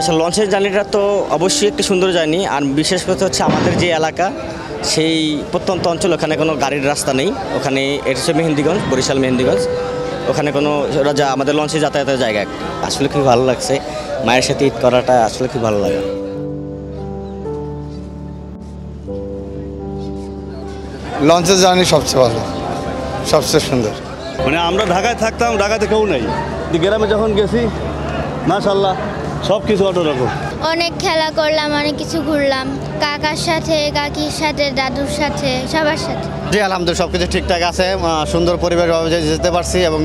আচ্ছা, লঞ্চের জার্নিটা তো অবশ্যই একটি সুন্দর জার্নি। আর বিশেষ কথা হচ্ছে আমাদের যে এলাকা, সেই প্রত্যন্ত অঞ্চল, ওখানে কোনো গাড়ির রাস্তা নেই। ওখানে এটা হচ্ছে মেহেন্দিগঞ্জ, বরিশাল মেহেন্দিগঞ্জ। ওখানে কোনো আমাদের লঞ্চে যাতায়াতের জায়গা আসলে খুব ভালো লাগছে। মায়ের সাথে ঈদ করাটা আসলে খুব ভালো লাগে। লঞ্চের জার্নি সবচেয়ে ভালো, সবচেয়ে সুন্দর। মানে আমরা ঢাকায় থাকতাম, ঢাকাতে কেউ নেই, গ্রামে যখন গেছি মাশাআল্লাহ সব কিছু অন্যরকম। অনেক খেলা করলাম, অনেক কিছু ঘুরলাম, কাকার সাথে, কাকির সাথে, দাদুর সাথে, সবার সাথে। জি আলহামদুলিল্লাহ সব কিছু ঠিকঠাক আছে। সুন্দর পরিবেশভাবে যেতে পারছি এবং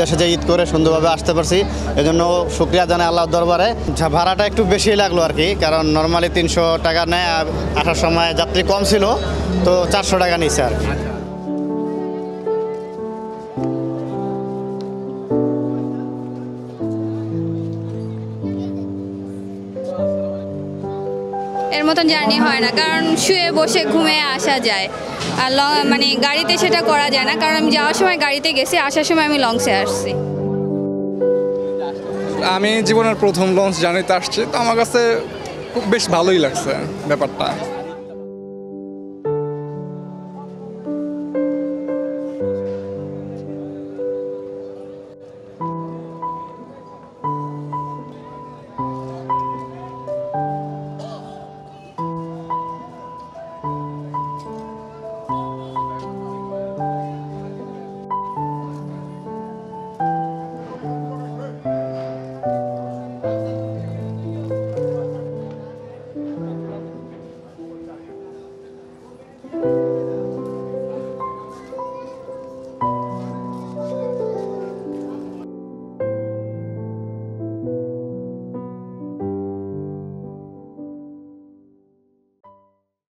দেশে যে ঈদ করে সুন্দরভাবে আসতে পারছি, এজন্য শুকরিয়া জানাই আল্লাহর দরবারে। ভাড়াটা একটু বেশি লাগলো আর কি, কারণ নর্মালি 300 টাকা নেয়, আর আসার সময় যাত্রী কম ছিল তো 400 টাকা নিচ্ছে আর কি। এর মতন জার্নি হয় না, কারণ শুয়ে বসে ঘুমিয়ে আসা যায়। আর মানে গাড়িতে সেটা করা যায় না, কারণ আমি যাওয়ার সময় গাড়িতে গেছি, আসার সময় আমি লঞ্চে আসছি। আমি জীবনের প্রথম লঞ্চ জার্নিতে আসছি, তো আমার কাছে খুব বেশ ভালোই লাগছে ব্যাপারটা।